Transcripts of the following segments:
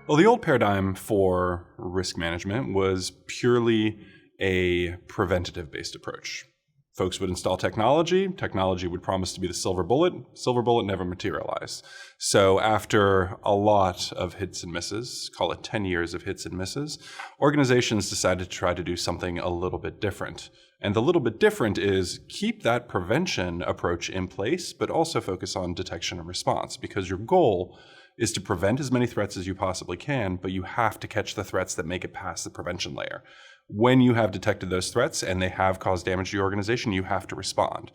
Well, the old paradigm for risk management was purely a preventative-based approach. Folks would install technology would promise to be the silver bullet never materialized. So after a lot of hits and misses, call it 10 years of hits and misses, organizations decided to try to do something a little bit different. And the little bit different is keep that prevention approach in place, but also focus on detection and response, because your goal is to prevent as many threats as you possibly can, but you have to catch the threats that make it past the prevention layer. When you have detected those threats and they have caused damage to your organization, you have to respond.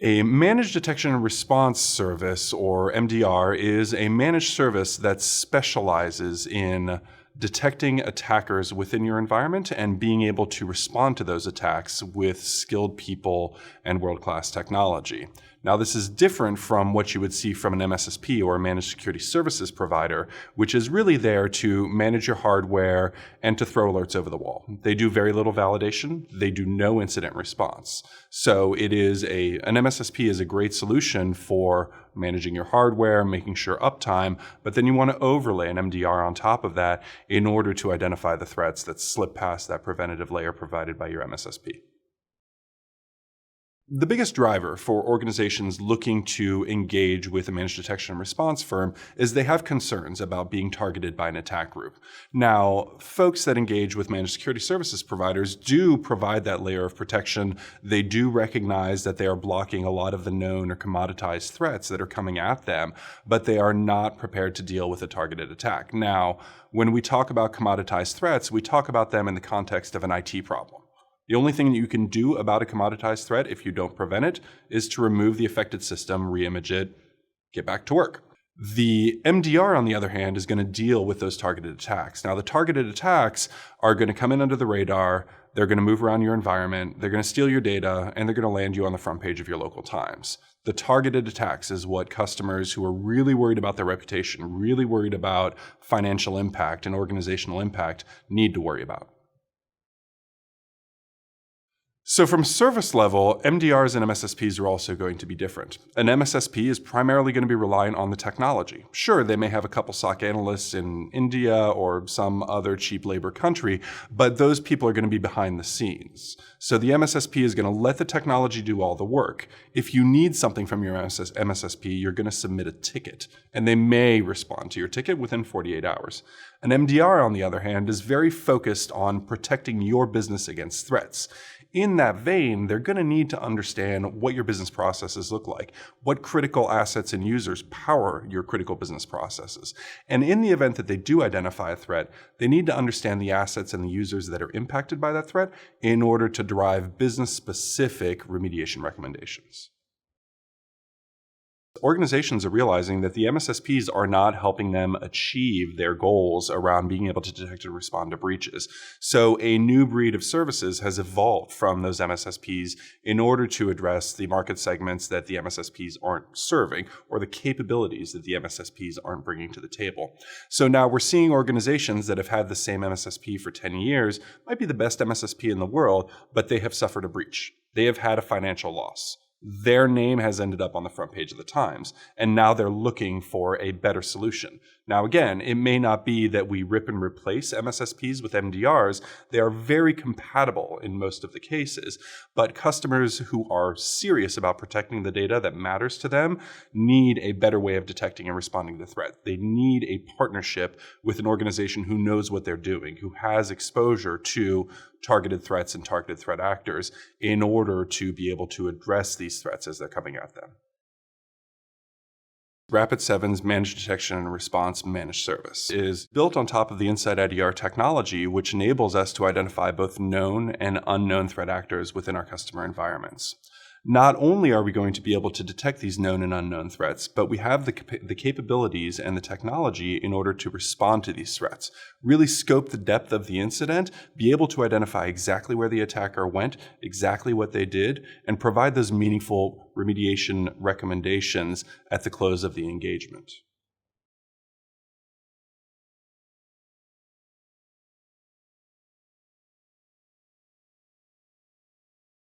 A managed detection and response service, or MDR, is a managed service that specializes in detecting attackers within your environment and being able to respond to those attacks with skilled people and world-class technology. Now, this is different from what you would see from an MSSP or a managed security services provider, which is really there to manage your hardware and to throw alerts over the wall. They do very little validation. They do no incident response. So an MSSP is a great solution for managing your hardware, making sure uptime, but then you want to overlay an MDR on top of that in order to identify the threats that slip past that preventative layer provided by your MSSP. The biggest driver for organizations looking to engage with a managed detection and response firm is they have concerns about being targeted by an attack group. Now, folks that engage with managed security services providers do provide that layer of protection. They do recognize that they are blocking a lot of the known or commoditized threats that are coming at them, but they are not prepared to deal with a targeted attack. Now, when we talk about commoditized threats, we talk about them in the context of an IT problem. The only thing that you can do about a commoditized threat if you don't prevent it is to remove the affected system, reimage it, get back to work. The MDR, on the other hand, is going to deal with those targeted attacks. Now, the targeted attacks are going to come in under the radar, they're going to move around your environment, they're going to steal your data, and they're going to land you on the front page of your local Times. The targeted attacks is what customers who are really worried about their reputation, really worried about financial impact and organizational impact need to worry about. So from service level, MDRs and MSSPs are also going to be different. An MSSP is primarily going to be reliant on the technology. Sure, they may have a couple SOC analysts in India or some other cheap labor country, but those people are going to be behind the scenes. So the MSSP is going to let the technology do all the work. If you need something from your MSSP, you're going to submit a ticket, and they may respond to your ticket within 48 hours. An MDR, on the other hand, is very focused on protecting your business against threats. In that vein, they're going to need to understand what your business processes look like, what critical assets and users power your critical business processes. And in the event that they do identify a threat, they need to understand the assets and the users that are impacted by that threat in order to derive business-specific remediation recommendations. Organizations are realizing that the MSSPs are not helping them achieve their goals around being able to detect and respond to breaches. So a new breed of services has evolved from those MSSPs in order to address the market segments that the MSSPs aren't serving or the capabilities that the MSSPs aren't bringing to the table. So now we're seeing organizations that have had the same MSSP for 10 years, might be the best MSSP in the world, but they have suffered a breach. They have had a financial loss. Their name has ended up on the front page of the Times, and now they're looking for a better solution. Now, again, it may not be that we rip and replace MSSPs with MDRs. They are very compatible in most of the cases, but customers who are serious about protecting the data that matters to them need a better way of detecting and responding to threat. They need a partnership with an organization who knows what they're doing, who has exposure to targeted threats and targeted threat actors in order to be able to address these threats as they're coming at them. Rapid7's Managed Detection and Response Managed Service is built on top of the Inside IDR technology, which enables us to identify both known and unknown threat actors within our customer environments. Not only are we going to be able to detect these known and unknown threats, but we have the capabilities and the technology in order to respond to these threats, really scope the depth of the incident, be able to identify exactly where the attacker went, exactly what they did, and provide those meaningful remediation recommendations at the close of the engagement.